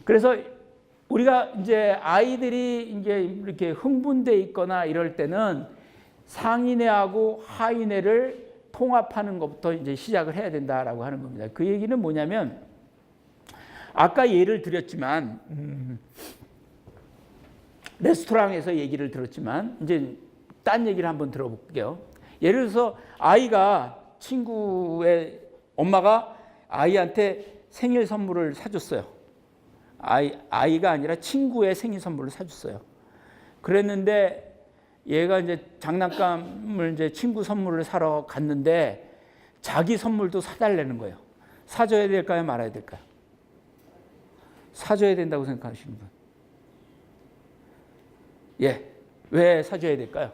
그래서 우리가 이제 아이들이 이제 이렇게 흥분돼 있거나 이럴 때는 상인애하고 하인애를 통합하는 것부터 이제 시작을 해야 된다라고 하는 겁니다. 그 얘기는 뭐냐면 아까 예를 드렸지만 레스토랑에서 얘기를 들었지만 이제 딴 얘기를 한번 들어볼게요. 예를 들어서 아이가 친구의 엄마가 아이한테 생일 선물을 사줬어요. 아이가 아니라 친구의 생일 선물을 사줬어요. 그랬는데 얘가 이제 장난감을 이제 친구 선물을 사러 갔는데 자기 선물도 사달라는 거예요. 사줘야 될까요? 말아야 될까요? 사줘야 된다고 생각하시는 분? 예. 왜 사줘야 될까요?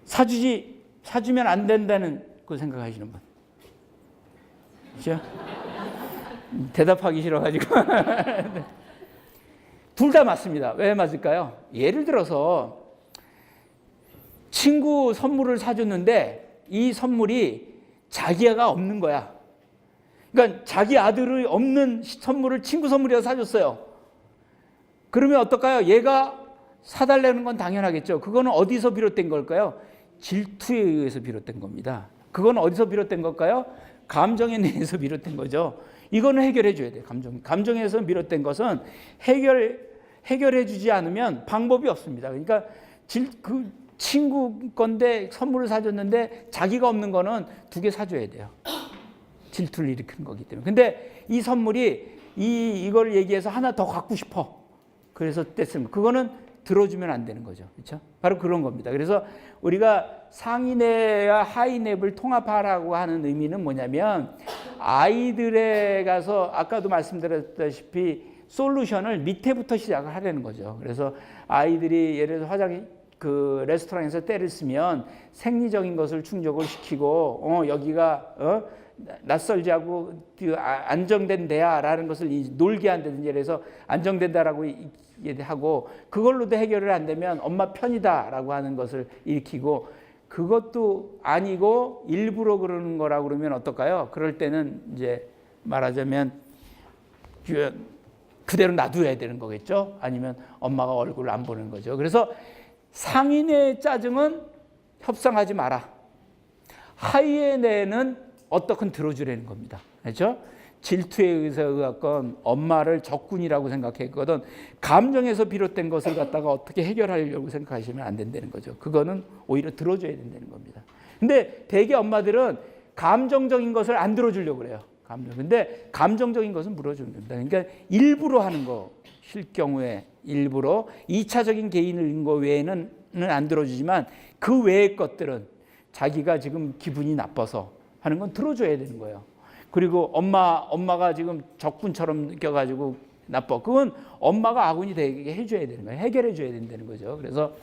사주면 안 된다는 거 생각하시는 분? 그렇죠? 대답하기 싫어가지고. 둘 다 맞습니다. 왜 맞을까요? 예를 들어서 친구 선물을 사줬는데 이 선물이 자기가 없는 거야. 그러니까 자기 아들이 없는 선물을 친구 선물이라서 사줬어요. 그러면 어떨까요? 얘가 사달라는 건 당연하겠죠. 그거는 어디서 비롯된 걸까요? 질투에 의해서 비롯된 겁니다. 그건 어디서 비롯된 걸까요? 감정에 대해서 비롯된 거죠. 이거는 해결해 줘야 돼요. 감정에서 비롯된 것은 해결해 주지 않으면 방법이 없습니다. 그러니까 그 친구 건데 선물을 사줬는데 자기가 없는 거는 2개 사줘야 돼요. 질투를 일으키는 거기 때문에. 근데 이 선물이 이걸 얘기해서 하나 더 갖고 싶어. 그래서 뗐으면 그거는 들어주면 안 되는 거죠. 그렇죠? 바로 그런 겁니다. 그래서 우리가 상인애와 하인애를 통합하라고 하는 의미는 뭐냐면 아이들에 가서 아까도 말씀드렸다시피 솔루션을 밑에부터 시작을 하려는 거죠. 그래서 아이들이 예를 들어서 레스토랑에서 때를 쓰면 생리적인 것을 충족을 시키고 여기가 낯설지 않고 안정된 데야라는 것을 놀게 한다든지 그래서 안정된다라고 하고 그걸로도 해결을 안 되면 엄마 편이다라고 하는 것을 일으키고 그것도 아니고 일부러 그러는 거라고 그러면 어떨까요? 그럴 때는 이제 말하자면 그대로 놔둬야 되는 거겠죠? 아니면 엄마가 얼굴을 안 보는 거죠. 그래서 상인의 짜증은 협상하지 마라. 하인의는 어떻건 들어주려는 겁니다. 그렇죠? 질투에 의해서 엄마를 적군이라고 생각했거든 감정에서 비롯된 것을 갖다가 어떻게 해결하려고 생각하시면 안 된다는 거죠. 그거는 오히려 들어줘야 된다는 겁니다. 근데 대개 엄마들은 감정적인 것을 안 들어주려고 그래요. 근데 감정적인 것은 물어주는 겁니다. 그러니까 일부러 하는 것일 경우에 일부러 2차적인 개인인 거 외에는 안 들어주지만 그 외의 것들은 자기가 지금 기분이 나빠서 하는 건 들어줘야 되는 거예요. 그리고 엄마가 지금 적군처럼 느껴가지고 나빠. 그건 엄마가 아군이 되게 해줘야 되는 거예요. 해결해 줘야 된다는 거죠. 그래서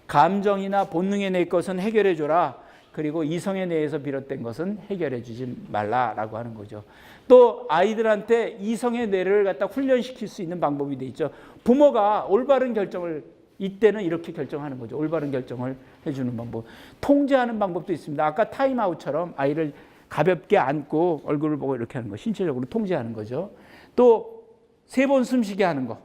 감정이나 본능에 내 것은 해결해 줘라. 그리고 이성에 대해서 비롯된 것은 해결해 주지 말라라고 하는 거죠. 또 아이들한테 이성의 뇌를 갖다 훈련시킬 수 있는 방법이 돼 있죠. 부모가 올바른 결정을 이때는 이렇게 결정하는 거죠. 올바른 결정을 해주는 방법. 통제하는 방법도 있습니다. 아까 타임아웃처럼 아이를 가볍게 안고 얼굴을 보고 이렇게 하는 거. 신체적으로 통제하는 거죠. 또 3번 숨쉬게 하는 거.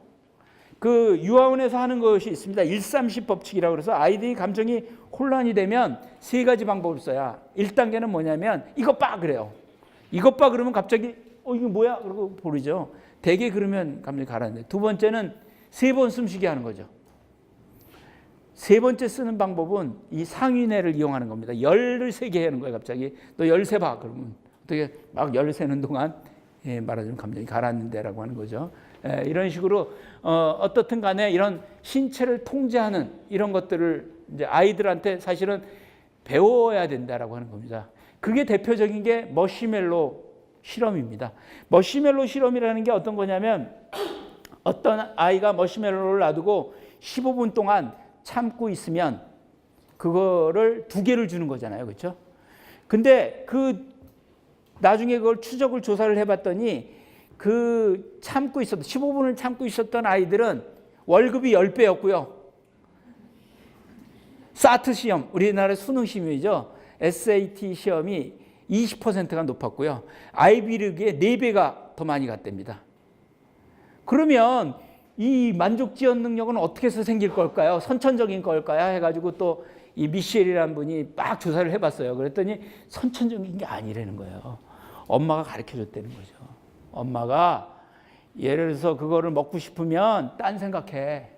그 유아원에서 하는 것이 있습니다. 1-3-10 법칙이라고 그래서 아이들이 감정이 혼란이 되면 3가지 방법을 써야 1단계는 뭐냐면 이것 봐 그래요. 이것 봐 그러면 갑자기 이게 뭐야? 그러고 버리죠. 대개 그러면 감정이 가라앉는데 2번째는 3번 숨쉬게 하는 거죠. 3번째 쓰는 방법은 이 상인애를 이용하는 겁니다. 13개 하는 거예요. 갑자기 너 13 봐 그러면 어떻게 막 13는 동안 말하자면 감정이 가라앉는데라고 하는 거죠. 이런 식으로 어떻든 간에 이런 신체를 통제하는 이런 것들을 이제 아이들한테 사실은 배워야 된다라고 하는 겁니다. 그게 대표적인 게 머시멜로 실험입니다. 머시멜로 실험이라는 게 어떤 거냐면 어떤 아이가 머시멜로를 놔두고 15분 동안 참고 있으면 그거를 2개를 주는 거잖아요. 그렇죠? 근데 나중에 그걸 추적을 조사를 해봤더니 그 참고 있었던 15분을 참고 있었던 아이들은 월급이 10배였고요. 사트 시험, 우리나라 수능 시험이죠. SAT 시험이 20%가 높았고요. 아이비리그의 4배가 더 많이 갔답니다. 그러면 이 만족지원 능력은 어떻게 해서 생길 걸까요? 선천적인 걸까요? 해가지고 또 이 미셸이라는 분이 막 조사를 해봤어요. 그랬더니 선천적인 게 아니라는 거예요. 엄마가 가르쳐줬다는 거죠. 엄마가 예를 들어서 그거를 먹고 싶으면 딴 생각해.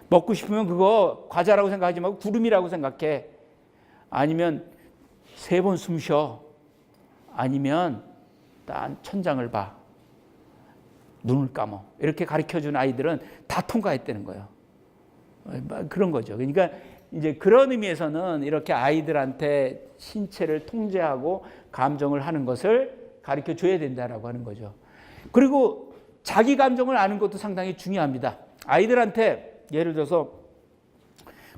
먹고 싶으면 그거 과자라고 생각하지 말고 구름이라고 생각해. 아니면 3번 숨 쉬어. 아니면 딴 천장을 봐. 눈을 감어. 이렇게 가르쳐준 아이들은 다 통과했다는 거예요. 그런 거죠. 그러니까 이제 그런 의미에서는 이렇게 아이들한테 신체를 통제하고 감정을 하는 것을 가르쳐 줘야 된다라고 하는 거죠. 그리고 자기 감정을 아는 것도 상당히 중요합니다. 아이들한테 예를 들어서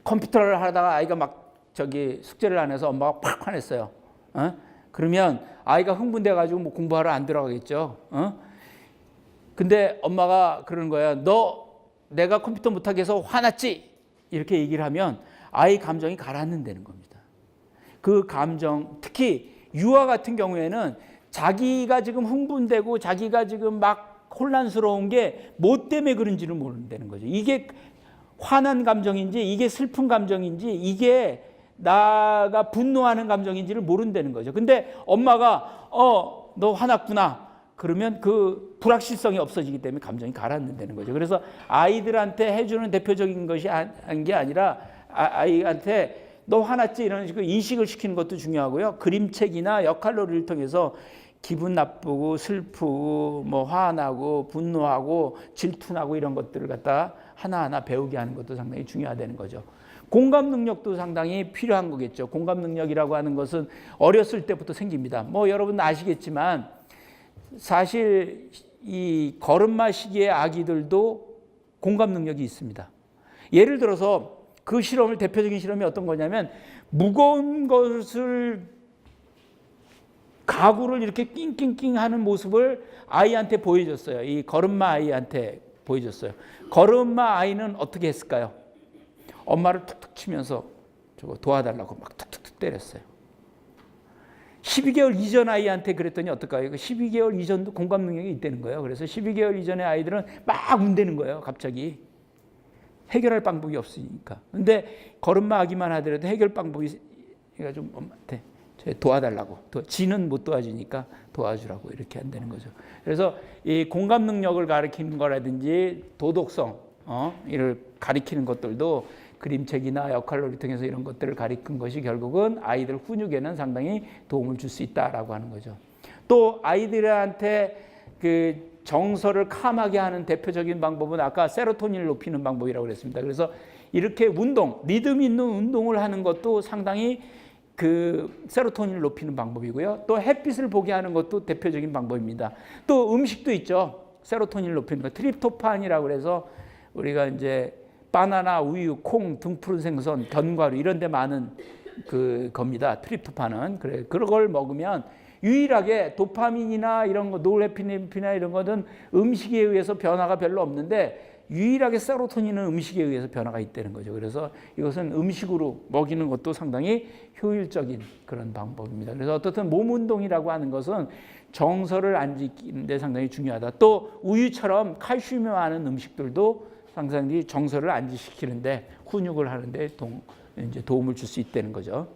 컴퓨터를 하다가 아이가 막 숙제를 안 해서 엄마가 팍 화냈어요. 그러면 아이가 흥분돼 가지고 뭐 공부하러 안 들어가겠죠. 근데 엄마가 그러는 거야. 너 내가 컴퓨터 못하게 해서 화났지? 이렇게 얘기를 하면 아이 감정이 가라앉는다는 겁니다. 그 감정, 특히 유아 같은 경우에는 자기가 지금 흥분되고 자기가 지금 막 혼란스러운 게 뭐 때문에 그런지를 모른다는 거죠. 이게 화난 감정인지 이게 슬픈 감정인지 이게 나가 분노하는 감정인지를 모른다는 거죠. 근데 엄마가 너 화났구나. 그러면 그 불확실성이 없어지기 때문에 감정이 가라앉는다는 거죠. 그래서 아이들한테 해주는 대표적인 것이 한 게 아니라 아이한테 너 화났지? 이런 식으로 인식을 시키는 것도 중요하고요. 그림책이나 역할놀이를 통해서 기분 나쁘고 슬프고 뭐 화나고 분노하고 질투나고 이런 것들을 갖다 하나하나 배우게 하는 것도 상당히 중요하다는 거죠. 공감 능력도 상당히 필요한 거겠죠. 공감 능력이라고 하는 것은 어렸을 때부터 생깁니다. 뭐 여러분 아시겠지만 사실 이 걸음마 시기의 아기들도 공감 능력이 있습니다. 예를 들어서 그 실험을 대표적인 실험이 어떤 거냐면 무거운 것을 가구를 이렇게 낑낑낑 하는 모습을 아이한테 보여줬어요. 이 걸음마 아이한테 보여줬어요. 걸음마 아이는 어떻게 했을까요? 엄마를 툭툭 치면서 저거 도와달라고 막 툭툭툭 때렸어요. 12개월 이전 아이한테 그랬더니 어떨까요? 12개월 이전도 공감 능력이 있다는 거예요. 그래서 12개월 이전의 아이들은 막 운다는 거예요. 갑자기. 해결할 방법이 없으니까. 근데 걸음마 하기만 하더라도 해결 방법이 좀 엄마한테 도와달라고. 지는 못 도와주니까 도와주라고 이렇게 한다는 거죠. 그래서 이 공감 능력을 가리키는 거라든지 도덕성, 이를 가리키는 것들도 그림책이나 역할놀이 통해서 이런 것들을 가리킨 것이 결국은 아이들 훈육에는 상당히 도움을 줄 수 있다라고 하는 거죠. 또 아이들한테 그 정서를 캄하게 하는 대표적인 방법은 아까 세로토닌을 높이는 방법이라고 그랬습니다. 그래서 이렇게 리듬 있는 운동을 하는 것도 상당히 그 세로토닌을 높이는 방법이고요. 또 햇빛을 보게 하는 것도 대표적인 방법입니다. 또 음식도 있죠. 세로토닌을 높이는 거. 트립토판이라고 그래서 우리가 이제 바나나, 우유, 콩, 등푸른 생선, 견과류 이런 데 많은 겁니다. 트립토판은. 그래. 그런 걸 먹으면 유일하게 도파민이나 이런 거, 노르에피네프린이나 이런 것은 음식에 의해서 변화가 별로 없는데 유일하게 세로토닌은 음식에 의해서 변화가 있다는 거죠. 그래서 이것은 음식으로 먹이는 것도 상당히 효율적인 그런 방법입니다. 그래서 어떻든 몸 운동이라고 하는 것은 정서를 안 지키는 데 상당히 중요하다. 또 우유처럼 칼슘이 많은 음식들도 상당히 정서를 안지시키는데 훈육을 하는데 이제 도움을 줄 수 있다는 거죠.